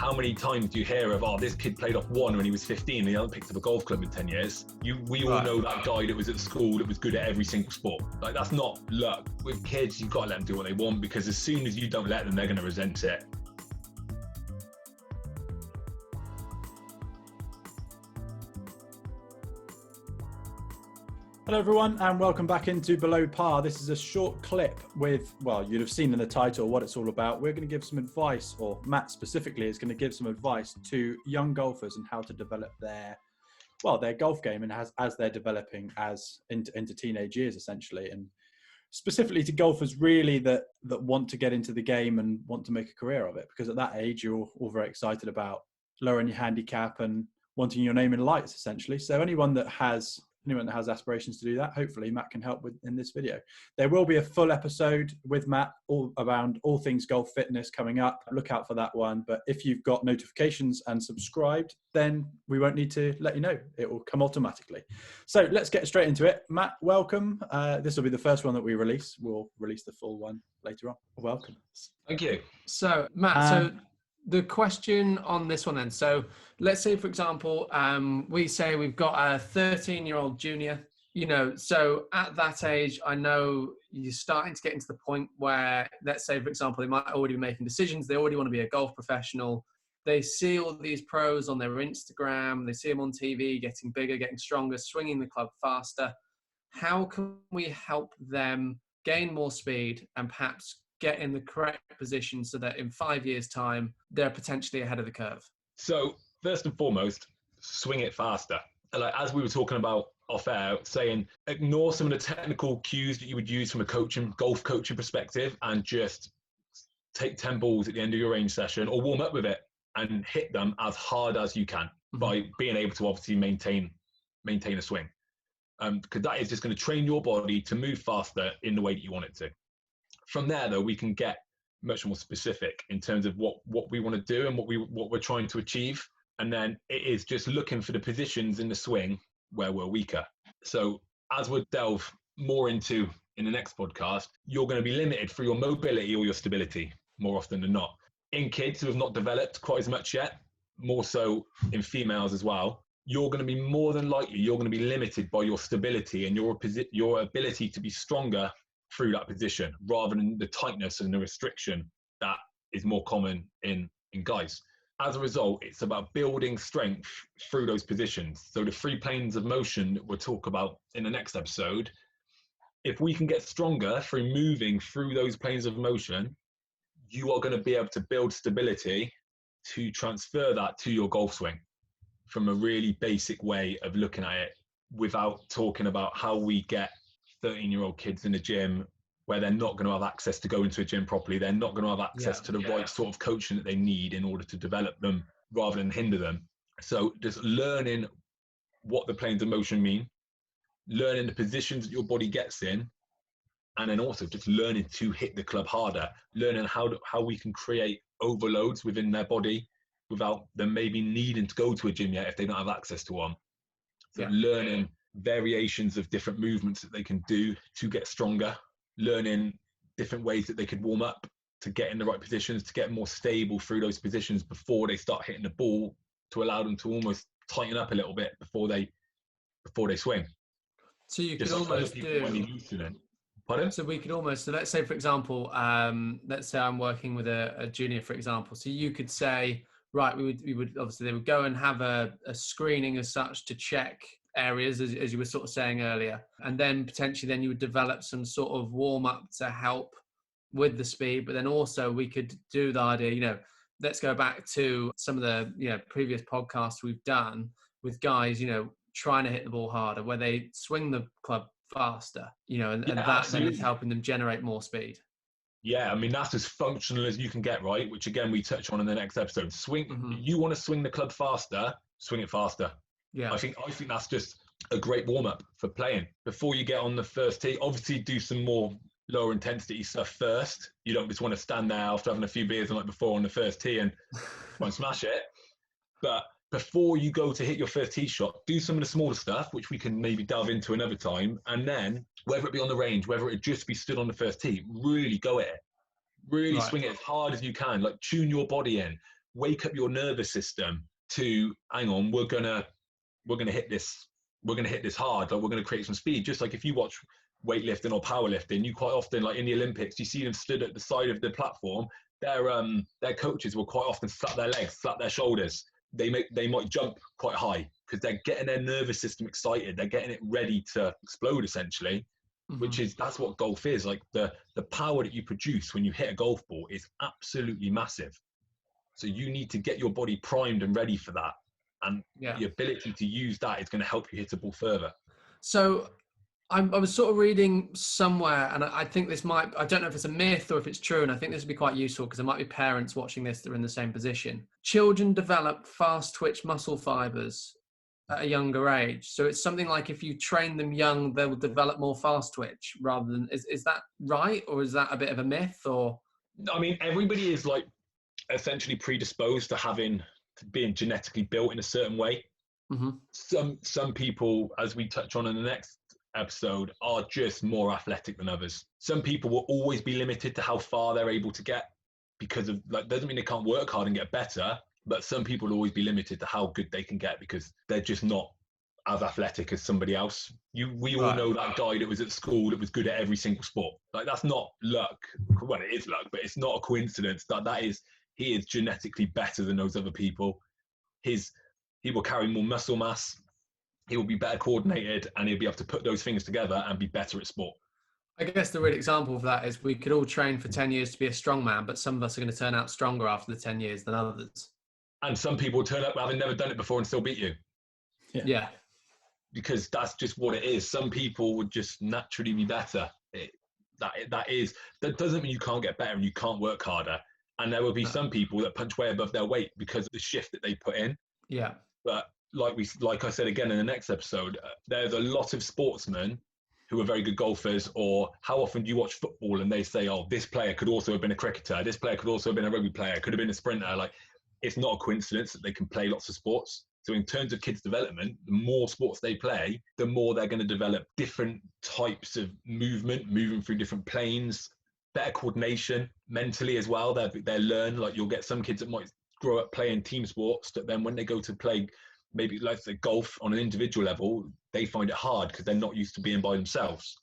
How many times do you hear of, oh, this kid played off one when he was 15 and he hasn't picked up a golf club in 10 years? We all know that guy that was at school that was good at every single sport. Like, that's not luck. With kids, you've got to let them do what they want, because as soon as you don't let them, they're going to resent it. Hello everyone, and welcome back into Below Par. This is a short clip with, well, you'd have seen in the title what it's all about. We're going to give some advice, or Matt specifically is going to give some advice to young golfers and how to develop their golf game, and as they're developing into teenage years, essentially, and specifically to golfers really that want to get into the game and want to make a career of it, because at that age you're all very excited about lowering your handicap and wanting your name in lights, essentially. So anyone that has aspirations to do that, hopefully Matt can help with in this video. There will be a full episode with Matt all around all things golf fitness coming up. Look out for that one. But if you've got notifications and subscribed, then we won't need to let you know. It will come automatically. So let's get straight into it. Matt, welcome. This will be the first one that we release. We'll release the full one later on. Welcome. Thank you. So Matt, the question on this one then, so let's say, for example, we say we've got a 13-year-old junior, so at that age, I know you're starting to get into the point where, let's say, for example, they might already be making decisions. They already want to be a golf professional. They see all these pros on their Instagram. They see them on TV, getting bigger, getting stronger, swinging the club faster. How can we help them gain more speed and perhaps get in the correct position so that in 5 years' time, they're potentially ahead of the curve? So first and foremost, swing it faster. Like, as we were talking about off air, saying ignore some of the technical cues that you would use from a golf coaching perspective, and just take 10 balls at the end of your range session, or warm up with it and hit them as hard as you can by being able to obviously maintain a swing. Because that is just going to train your body to move faster in the way that you want it to. From there, though, we can get much more specific in terms of what we want to do and what we're trying to achieve. And then it is just looking for the positions in the swing where we're weaker. So as we'll delve more into in the next podcast, you're going to be limited for your mobility or your stability more often than not. In kids who have not developed quite as much yet, more so in females as well, you're going to be more than likely, you're going to be limited by your stability and your ability to be stronger through that position, rather than the tightness and the restriction that is more common in guys. As a result, it's about building strength through those positions. So the 3 planes of motion that we'll talk about in the next episode, if we can get stronger through moving through those planes of motion, you are going to be able to build stability to transfer that to your golf swing from a really basic way of looking at it, without talking about how we get 13-year-old kids in the gym where they're not going to have access to go into a gym properly. They're not going to have access to the right sort of coaching that they need in order to develop them rather than hinder them. So just learning what the planes of motion mean, learning the positions that your body gets in, and then also just learning to hit the club harder, learning how we can create overloads within their body without them maybe needing to go to a gym yet if they don't have access to one. So learning variations of different movements that they can do to get stronger, learning different ways that they could warm up to get in the right positions, to get more stable through those positions before they start hitting the ball, to allow them to almost tighten up a little bit before they swing. So you could almost do... Pardon? So we could almost, so let's say, for example, let's say I'm working with a junior, for example. So you could say, right, we would obviously, they would go and have a screening as such to check areas, as you were sort of saying earlier, and then potentially then you would develop some sort of warm up to help with the speed. But then also we could do the idea, let's go back to some of the previous podcasts we've done with guys, trying to hit the ball harder, where they swing the club faster, and that absolutely. Then is helping them generate more speed. Yeah, I mean, that's as functional as you can get, right? Which again, we touch on in the next episode. You want to swing the club faster, swing it faster. Yeah, I think that's just a great warm-up for playing. Before you get on the first tee, obviously do some more lower intensity stuff first. You don't just want to stand there after having a few beers the night before on the first tee and try and smash it. But before you go to hit your first tee shot, do some of the smaller stuff, which we can maybe delve into another time. And then, whether it be on the range, whether it just be stood on the first tee, really go at it. Really swing it as hard as you can. Like, tune your body in. wake up your nervous system to, hang on, we're gonna hit this hard, like we're gonna create some speed. Just like if you watch weightlifting or powerlifting, you quite often, like in the Olympics, you see them stood at the side of the platform. Their coaches will quite often slap their legs, slap their shoulders. They might jump quite high because they're getting their nervous system excited. They're getting it ready to explode, essentially. That's what golf is. Like the power that you produce when you hit a golf ball is absolutely massive. So you need to get your body primed and ready for that. And the ability to use that is going to help you hit a ball further. So I was sort of reading somewhere, and I think this I don't know if it's a myth or if it's true, and I think this would be quite useful because there might be parents watching this that are in the same position. Children develop fast twitch muscle fibers at a younger age. So it's something like if you train them young, they will develop more fast twitch rather than, is that right? Or is that a bit of a myth? Or I mean, everybody is like essentially predisposed to being genetically built in a certain way. Some people, as we touch on in the next episode, are just more athletic than others. Some people will always be limited to how far they're able to get because of, like, doesn't mean they can't work hard and get better, but some people will always be limited to how good they can get because they're just not as athletic as somebody else. We all know that guy that was at school that was good at every single sport. Like, that's not luck. Well, it is luck, but it's not a coincidence. He is genetically better than those other people. He will carry more muscle mass. He will be better coordinated, and he'll be able to put those things together and be better at sport. I guess the real example of that is we could all train for 10 years to be a strongman, but some of us are going to turn out stronger after the 10 years than others. And some people turn up having never done it before and still beat you. Yeah. Because that's just what it is. Some people would just naturally be better. That doesn't mean you can't get better and you can't work harder. And there will be some people that punch way above their weight because of the shift that they put in. Yeah. But like I said again in the next episode, there's a lot of sportsmen who are very good golfers. Or how often do you watch football and they say, oh, this player could also have been a cricketer, this player could also have been a rugby player, could have been a sprinter. Like, it's not a coincidence that they can play lots of sports. So in terms of kids' development, the more sports they play, the more they're going to develop different types of moving through different planes, better coordination mentally as well. They learn, like, you'll get some kids that might grow up playing team sports that then when they go to play maybe like say golf on an individual level, they find it hard because they're not used to being by themselves.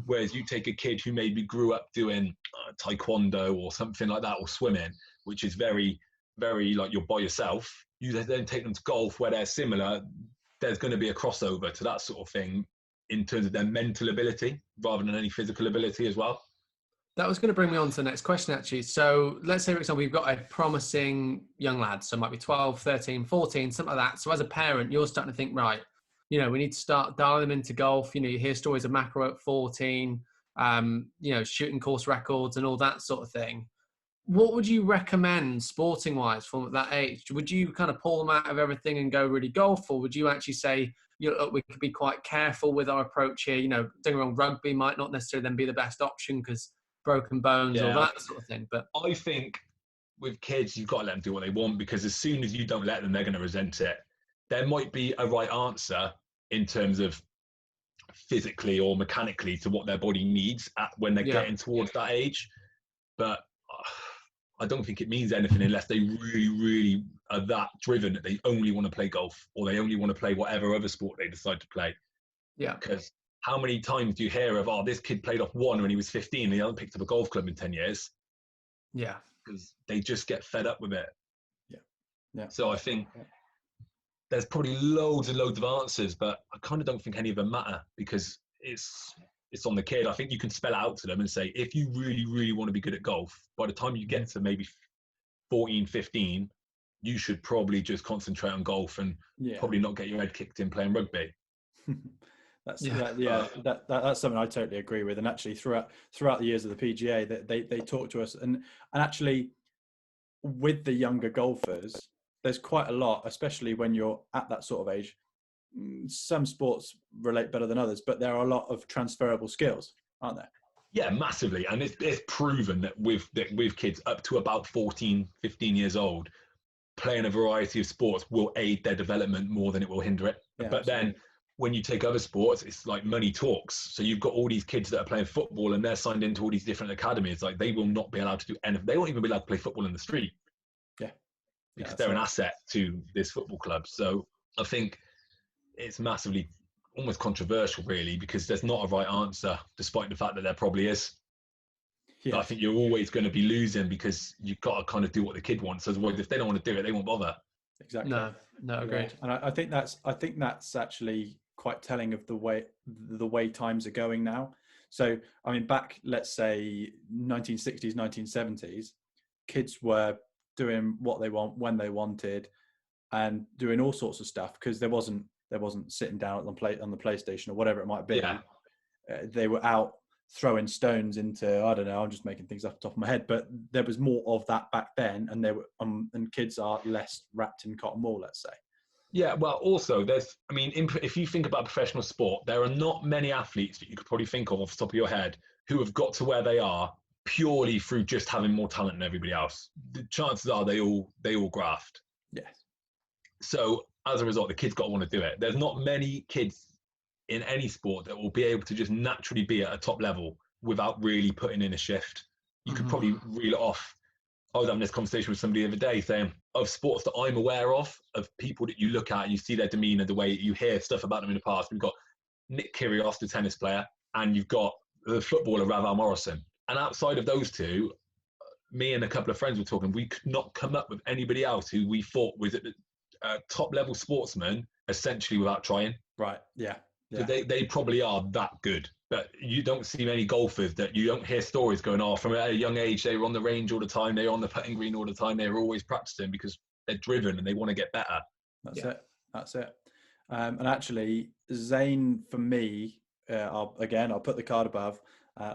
Whereas you take a kid who maybe grew up doing taekwondo or something like that, or swimming, which is very, very like you're by yourself, you then take them to golf where they're similar, there's going to be a crossover to that sort of thing in terms of their mental ability rather than any physical ability as well. That was going to bring me on to the next question, actually. So let's say, for example, we've got a promising young lad, so it might be 12, 13, 14, something like that. So as a parent, you're starting to think, right, we need to start dialing them into golf. You hear stories of macro at 14, shooting course records and all that sort of thing. What would you recommend sporting-wise from that age? Would you kind of pull them out of everything and go really golf? Or would you actually say, we could be quite careful with our approach here? Don't get me wrong, rugby might not necessarily then be the best option because broken bones or that sort of thing. But I think with kids, you've got to let them do what they want, because as soon as you don't let them, they're going to resent it. There might be a right answer in terms of physically or mechanically to what their body needs when they're getting towards that age. But I don't think it means anything unless they really, really are that driven that they only want to play golf or they only want to play whatever other sport they decide to play. Yeah. Because how many times do you hear of, this kid played off one when he was 15 and he hasn't picked up a golf club in 10 years? Yeah. Because they just get fed up with it. Yeah. So I think there's probably loads and loads of answers, but I kind of don't think any of them matter because it's on the kid. I think you can spell it out to them and say, if you really, really want to be good at golf, by the time you get to maybe 14, 15, you should probably just concentrate on golf and probably not get your head kicked in playing rugby. That's something I totally agree with. And actually throughout the years of the PGA, that they talk to us and actually with the younger golfers, there's quite a lot, especially when you're at that sort of age. Some sports relate better than others, but there are a lot of transferable skills, aren't there? Yeah, massively. And it's proven that with kids up to about 14, 15 years old, playing a variety of sports will aid their development more than it will hinder it. Yeah, but absolutely. then when you take other sports, it's like money talks. So you've got all these kids that are playing football and they're signed into all these different academies. Like, they will not be allowed to do anything. They won't even be allowed to play football in the street. Yeah. because they're an asset to this football club. So I think it's massively almost controversial, really, because there's not a right answer, despite the fact that there probably is. Yeah. But I think you're always going to be losing because you've got to kind of do what the kid wants. Otherwise, if they don't want to do it, they won't bother. Exactly. No, agreed. And I think that's actually quite telling of the way times are going now. So, I mean, back, let's say 1960s, 1970s, kids were doing what they want when they wanted and doing all sorts of stuff because there wasn't sitting down on the PlayStation or whatever it might be. Yeah. They were out throwing stones into, I don't know, I'm just making things up off the top of my head, but there was more of that back then, and and kids are less wrapped in cotton wool, let's say. Yeah, well, also if you think about professional sport, there are not many athletes that you could probably think of off the top of your head who have got to where they are purely through just having more talent than everybody else. The chances are they all graft. Yes. So as a result, the kids got to want to do it. There's not many kids in any sport that will be able to just naturally be at a top level without really putting in a shift. You could probably reel it off. I was having this conversation with somebody the other day saying, of sports that I'm aware of people that you look at and you see their demeanour, the way you hear stuff about them in the past. We've got Nick Kyrgios, the tennis player, and you've got the footballer Ravel Morrison. And outside of those two, me and a couple of friends were talking, we could not come up with anybody else who we thought was a top-level sportsman, essentially without trying. Right, yeah. So they probably are that good. But you don't see many golfers that you don't hear stories going, from a young age, they were on the range all the time, they were on the putting green all the time, they were always practicing because they're driven and they want to get better. That's it. And actually, Zane, for me, I'll put the card above,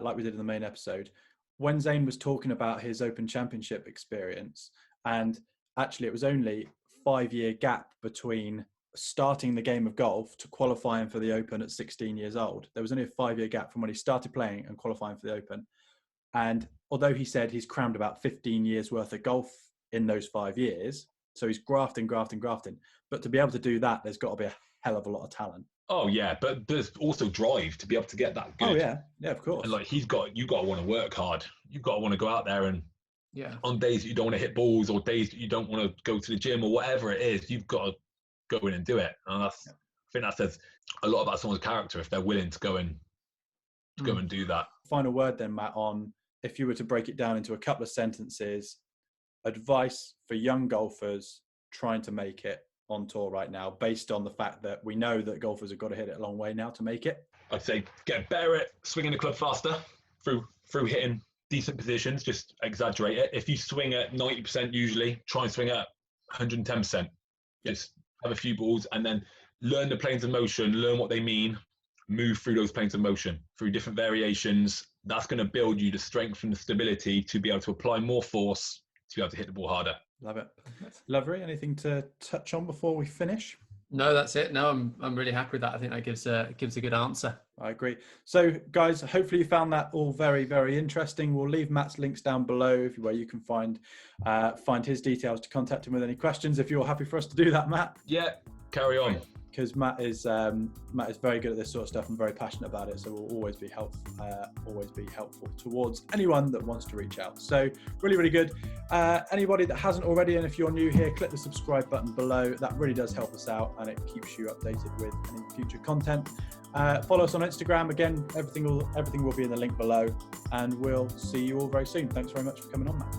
like we did in the main episode. When Zane was talking about his Open Championship experience, and actually it was only 5-year gap between starting the game of golf to qualifying for the Open at 16 years old. There was only a 5-year gap from when he started playing and qualifying for the Open. And although he said he's crammed about 15 years worth of golf in those 5 years, so he's grafting. But to be able to do that, there's got to be a hell of a lot of talent. Oh yeah, but there's also drive to be able to get that good. Oh yeah, of course. And you've got to want to work hard. You've got to want to go out there and on days that you don't want to hit balls or days that you don't want to go to the gym or whatever it is, you've got to go in and do it. And I think that says a lot about someone's character if they're willing to go and do that. Final word then, Matt, on if you were to break it down into a couple of sentences, advice for young golfers trying to make it on tour right now, based on the fact that we know that golfers have got to hit it a long way now to make it. I'd say get better at swinging the club faster through hitting decent positions. Just exaggerate it. If you swing at 90% usually, try and swing at 110%. Just have a few balls and then learn the planes of motion, learn what they mean, move through those planes of motion, through different variations. That's going to build you the strength and the stability to be able to apply more force to be able to hit the ball harder. Love it. Lovery, anything to touch on before we finish? No, that's it. No, I'm really happy with that. I think that gives a good answer. I agree. So, guys, hopefully you found that all very, very interesting. We'll leave Matt's links down below where you can find his details to contact him with any questions. If you're happy for us to do that, Matt. Yeah, carry on. Because Matt is very good at this sort of stuff and very passionate about it. So we'll always be helpful towards anyone that wants to reach out. So really, really good. Anybody that hasn't already, and if you're new here, click the subscribe button below. That really does help us out and it keeps you updated with any future content. Follow us on Instagram. Again, everything will be in the link below, and we'll see you all very soon. Thanks very much for coming on, Matt.